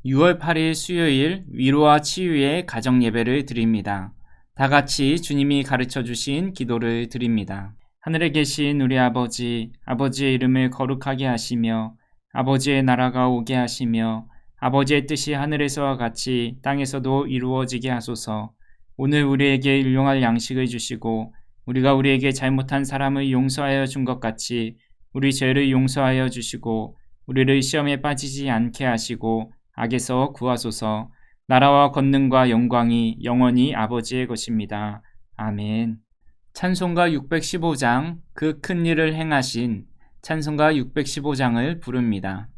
6월 8일 수요일 위로와 치유의 가정 예배를 드립니다. 다 같이 주님이 가르쳐 주신 기도를 드립니다. 하늘에 계신 우리 아버지, 아버지의 이름을 거룩하게 하시며 아버지의 나라가 오게 하시며 아버지의 뜻이 하늘에서와 같이 땅에서도 이루어지게 하소서. 오늘 우리에게 일용할 양식을 주시고 우리가 우리에게 잘못한 사람을 용서하여 준 것 같이 우리 죄를 용서하여 주시고 우리를 시험에 빠지지 않게 하시고 악에서 구하소서. 나라와 권능과 영광이 영원히 아버지의 것입니다. 아멘. 찬송가 615장 그 큰 일을 행하신 찬송가 615장을 부릅니다.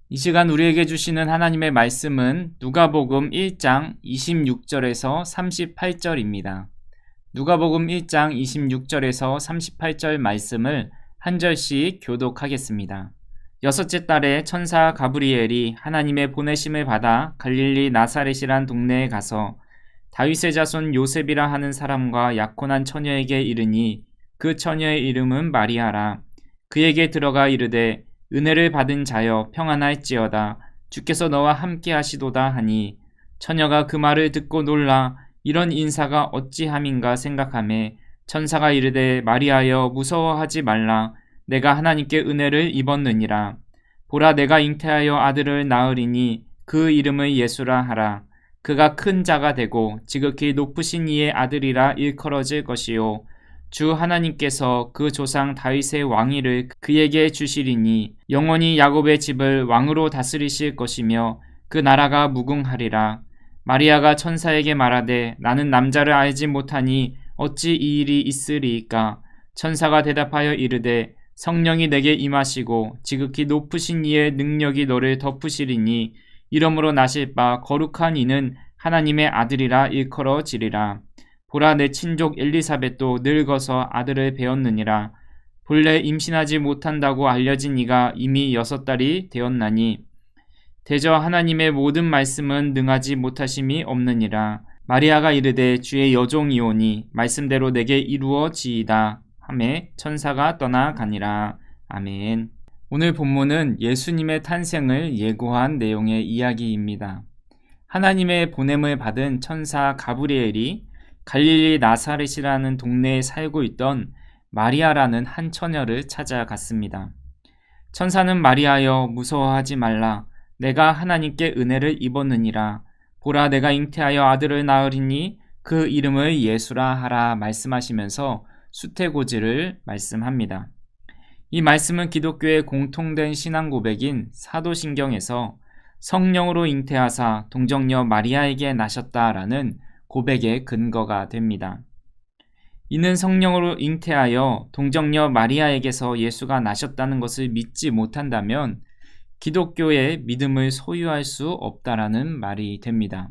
이 시간 우리에게 주시는 하나님의 말씀은 누가복음 1장 26절에서 38절입니다. 누가복음 1장 26절에서 38절 말씀을 한 절씩 교독하겠습니다. 여섯째 달에 천사 가브리엘이 하나님의 보내심을 받아 갈릴리 나사렛이란 동네에 가서 다윗의 자손 요셉이라 하는 사람과 약혼한 처녀에게 이르니 그 처녀의 이름은 마리아라. 그에게 들어가 이르되 은혜를 받은 자여 평안할지어다. 주께서 너와 함께 하시도다 하니 처녀가 그 말을 듣고 놀라 이런 인사가 어찌함인가 생각하매 천사가 이르되 마리아여 무서워하지 말라. 내가 하나님께 은혜를 입었느니라. 보라 내가 잉태하여 아들을 낳으리니 그 이름을 예수라 하라. 그가 큰 자가 되고 지극히 높으신 이의 아들이라 일컬어질 것이요 주 하나님께서 그 조상 다윗의 왕위를 그에게 주시리니 영원히 야곱의 집을 왕으로 다스리실 것이며 그 나라가 무궁하리라. 마리아가 천사에게 말하되 나는 남자를 알지 못하니 어찌 이 일이 있으리이까. 천사가 대답하여 이르되 성령이 내게 임하시고 지극히 높으신 이의 능력이 너를 덮으시리니 이러므로 나실 바 거룩한 이는 하나님의 아들이라 일컬어지리라. 보라 내 친족 엘리사벳도 늙어서 아들을 배었느니라. 본래 임신하지 못한다고 알려진 이가 이미 6달이 되었나니 대저 하나님의 모든 말씀은 능하지 못하심이 없느니라. 마리아가 이르되 주의 여종이오니 말씀대로 내게 이루어지이다 하매 천사가 떠나가니라. 아멘. 오늘 본문은 예수님의 탄생을 예고한 내용의 이야기입니다. 하나님의 보냄을 받은 천사 가브리엘이 갈릴리 나사렛이라는 동네에 살고 있던 마리아라는 한 처녀를 찾아갔습니다. 천사는 마리아여 무서워하지 말라. 내가 하나님께 은혜를 입었느니라. 보라 내가 잉태하여 아들을 낳으리니 그 이름을 예수라 하라 말씀하시면서 수태고지를 말씀합니다. 이 말씀은 기독교의 공통된 신앙 고백인 사도신경에서 성령으로 잉태하사 동정녀 마리아에게 나셨다라는 고백의 근거가 됩니다. 이는 성령으로 잉태하여 동정녀 마리아에게서 예수가 나셨다는 것을 믿지 못한다면 기독교의 믿음을 소유할 수 없다라는 말이 됩니다.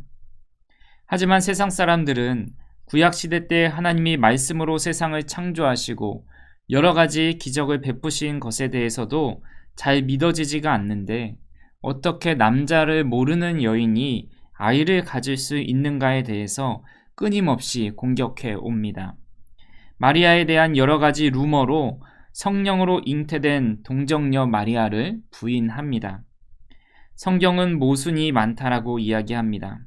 하지만 세상 사람들은 구약시대 때 하나님이 말씀으로 세상을 창조하시고 여러 가지 기적을 베푸신 것에 대해서도 잘 믿어지지가 않는데 어떻게 남자를 모르는 여인이 아이를 가질 수 있는가에 대해서 끊임없이 공격해 옵니다. 마리아에 대한 여러 가지 루머로 성령으로 잉태된 동정녀 마리아를 부인합니다. 성경은 모순이 많다라고 이야기합니다.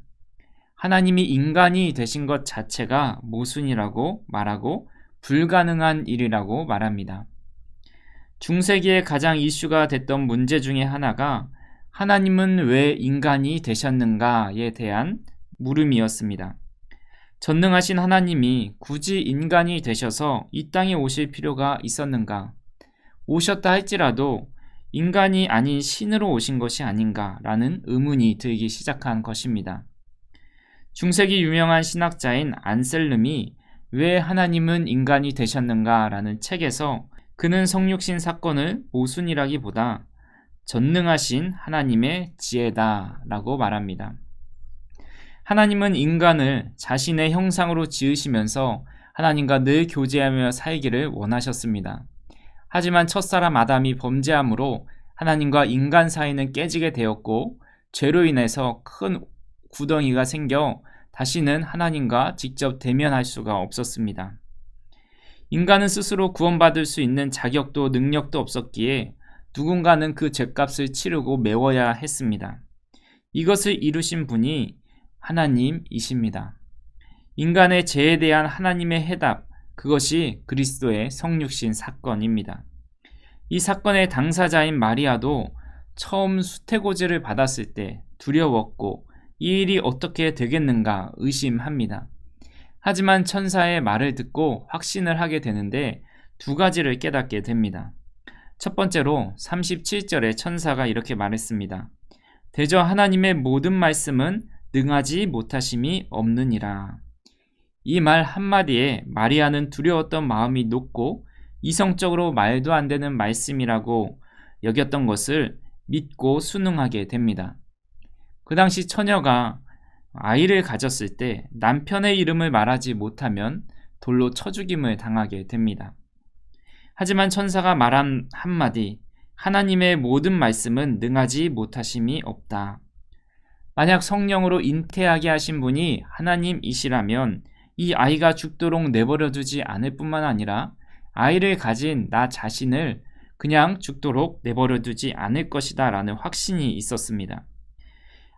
하나님이 인간이 되신 것 자체가 모순이라고 말하고 불가능한 일이라고 말합니다. 중세기에 가장 이슈가 됐던 문제 중에 하나가 하나님은 왜 인간이 되셨는가에 대한 물음이었습니다. 전능하신 하나님이 굳이 인간이 되셔서 이 땅에 오실 필요가 있었는가? 오셨다 할지라도 인간이 아닌 신으로 오신 것이 아닌가라는 의문이 들기 시작한 것입니다. 중세기 유명한 신학자인 안셀름이 왜 하나님은 인간이 되셨는가라는 책에서 그는 성육신 사건을 모순이라기보다 전능하신 하나님의 지혜다라고 말합니다. 하나님은 인간을 자신의 형상으로 지으시면서 하나님과 늘 교제하며 살기를 원하셨습니다. 하지만 첫사람 아담이 범죄함으로 하나님과 인간 사이는 깨지게 되었고 죄로 인해서 큰 구덩이가 생겨 다시는 하나님과 직접 대면할 수가 없었습니다. 인간은 스스로 구원받을 수 있는 자격도 능력도 없었기에 누군가는 그 죗값을 치르고 메워야 했습니다. 이것을 이루신 분이 하나님이십니다. 인간의 죄에 대한 하나님의 해답, 그것이 그리스도의 성육신 사건입니다. 이 사건의 당사자인 마리아도 처음 수태고지를 받았을 때 두려웠고 이 일이 어떻게 되겠는가 의심합니다. 하지만 천사의 말을 듣고 확신을 하게 되는데 두 가지를 깨닫게 됩니다. 첫 번째로 37절에 천사가 이렇게 말했습니다. 대저 하나님의 모든 말씀은 능하지 못하심이 없느니라. 이 말 한마디에 마리아는 두려웠던 마음이 녹고 이성적으로 말도 안 되는 말씀이라고 여겼던 것을 믿고 순응하게 됩니다. 그 당시 처녀가 아이를 가졌을 때 남편의 이름을 말하지 못하면 돌로 쳐 죽임을 당하게 됩니다. 하지만 천사가 말한 한마디, 하나님의 모든 말씀은 능하지 못하심이 없다. 만약 성령으로 잉태하게 하신 분이 하나님이시라면 이 아이가 죽도록 내버려 두지 않을 뿐만 아니라 아이를 가진 나 자신을 그냥 죽도록 내버려 두지 않을 것이다 라는 확신이 있었습니다.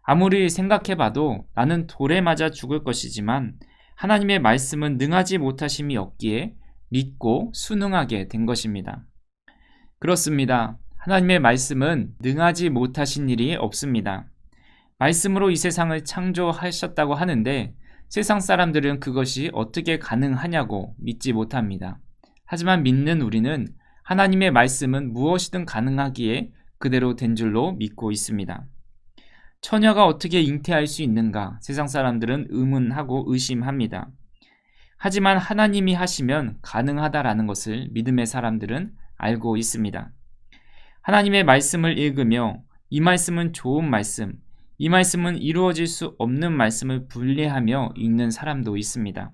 아무리 생각해봐도 나는 돌에 맞아 죽을 것이지만 하나님의 말씀은 능하지 못하심이 없기에 믿고 순응하게 된 것입니다. 그렇습니다. 하나님의 말씀은 능하지 못하신 일이 없습니다. 말씀으로 이 세상을 창조하셨다고 하는데 세상 사람들은 그것이 어떻게 가능하냐고 믿지 못합니다. 하지만 믿는 우리는 하나님의 말씀은 무엇이든 가능하기에 그대로 된 줄로 믿고 있습니다. 처녀가 어떻게 잉태할 수 있는가? 세상 사람들은 의문하고 의심합니다. 하지만 하나님이 하시면 가능하다라는 것을 믿음의 사람들은 알고 있습니다. 하나님의 말씀을 읽으며 이 말씀은 좋은 말씀, 이 말씀은 이루어질 수 없는 말씀을 분리하며 읽는 사람도 있습니다.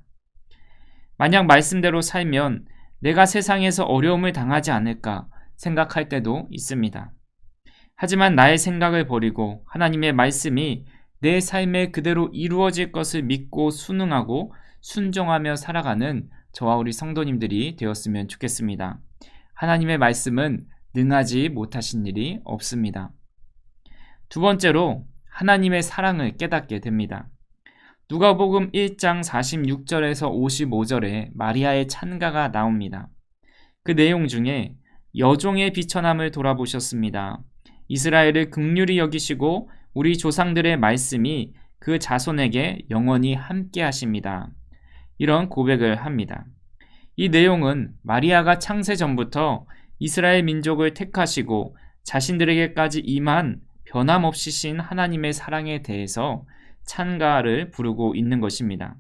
만약 말씀대로 살면 내가 세상에서 어려움을 당하지 않을까 생각할 때도 있습니다. 하지만 나의 생각을 버리고 하나님의 말씀이 내 삶에 그대로 이루어질 것을 믿고 순응하고 순종하며 살아가는 저와 우리 성도님들이 되었으면 좋겠습니다. 하나님의 말씀은 능하지 못하신 일이 없습니다. 두 번째로 하나님의 사랑을 깨닫게 됩니다. 누가복음 1장 46절에서 55절에 마리아의 찬가가 나옵니다. 그 내용 중에 여종의 비천함을 돌아보셨습니다. 이스라엘을 긍휼히 여기시고 우리 조상들의 말씀이 그 자손에게 영원히 함께 하십니다. 이런 고백을 합니다. 이 내용은 마리아가 창세 전부터 이스라엘 민족을 택하시고 자신들에게까지 임한 변함없이신 하나님의 사랑에 대해서 찬가를 부르고 있는 것입니다.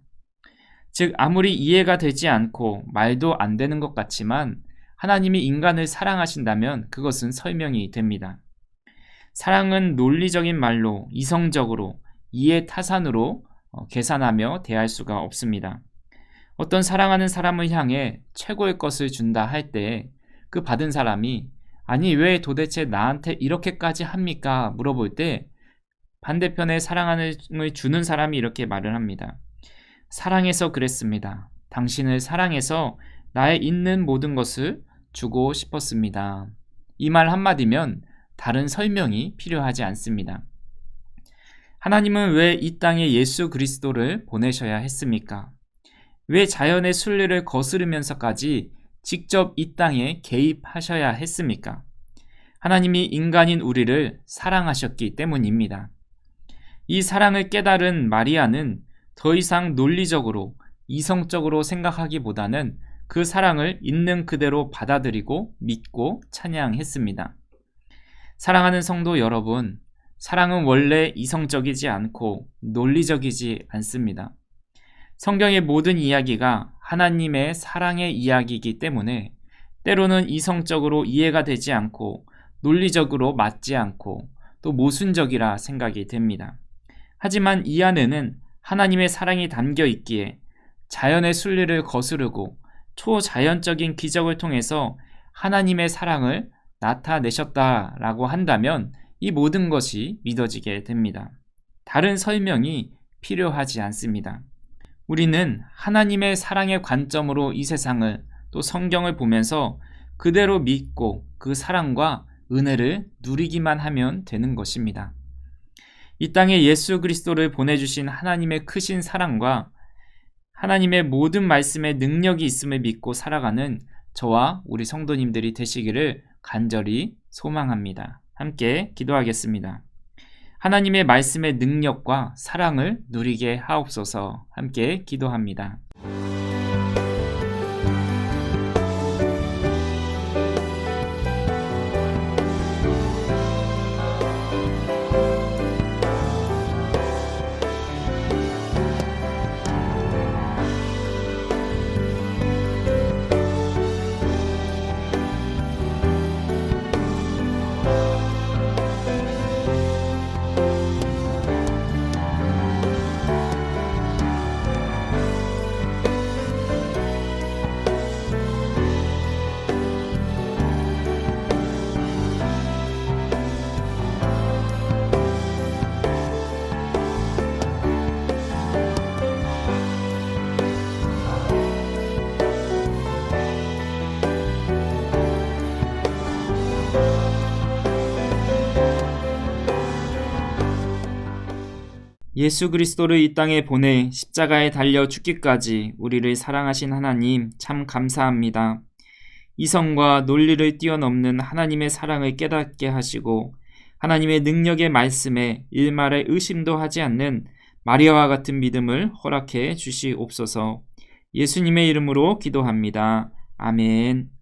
즉, 아무리 이해가 되지 않고 말도 안 되는 것 같지만 하나님이 인간을 사랑하신다면 그것은 설명이 됩니다. 사랑은 논리적인 말로, 이성적으로, 이해타산으로 계산하며 대할 수가 없습니다. 어떤 사랑하는 사람을 향해 최고의 것을 준다 할 때 그 받은 사람이 아니 왜 도대체 나한테 이렇게까지 합니까? 물어볼 때 반대편에 사랑을 주는 사람이 이렇게 말을 합니다. 사랑해서 그랬습니다. 당신을 사랑해서 나의 있는 모든 것을 주고 싶었습니다. 이 말 한마디면 다른 설명이 필요하지 않습니다. 하나님은 왜 이 땅에 예수 그리스도를 보내셔야 했습니까? 왜 자연의 순리를 거스르면서까지 직접 이 땅에 개입하셔야 했습니까? 하나님이 인간인 우리를 사랑하셨기 때문입니다. 이 사랑을 깨달은 마리아는 더 이상 논리적으로, 이성적으로 생각하기보다는 그 사랑을 있는 그대로 받아들이고 믿고 찬양했습니다. 사랑하는 성도 여러분, 사랑은 원래 이성적이지 않고 논리적이지 않습니다. 성경의 모든 이야기가 하나님의 사랑의 이야기이기 때문에 때로는 이성적으로 이해가 되지 않고 논리적으로 맞지 않고 또 모순적이라 생각이 됩니다. 하지만 이 안에는 하나님의 사랑이 담겨 있기에 자연의 순리를 거스르고 초자연적인 기적을 통해서 하나님의 사랑을 나타내셨다라고 한다면 이 모든 것이 믿어지게 됩니다. 다른 설명이 필요하지 않습니다. 우리는 하나님의 사랑의 관점으로 이 세상을 또 성경을 보면서 그대로 믿고 그 사랑과 은혜를 누리기만 하면 되는 것입니다. 이 땅에 예수 그리스도를 보내주신 하나님의 크신 사랑과 하나님의 모든 말씀에 능력이 있음을 믿고 살아가는 저와 우리 성도님들이 되시기를 간절히 소망합니다. 함께 기도하겠습니다. 하나님의 말씀의 능력과 사랑을 누리게 하옵소서. 함께 기도합니다. 예수 그리스도를 이 땅에 보내 십자가에 달려 죽기까지 우리를 사랑하신 하나님 참 감사합니다. 이성과 논리를 뛰어넘는 하나님의 사랑을 깨닫게 하시고 하나님의 능력의 말씀에 일말의 의심도 하지 않는 마리아와 같은 믿음을 허락해 주시옵소서. 예수님의 이름으로 기도합니다. 아멘.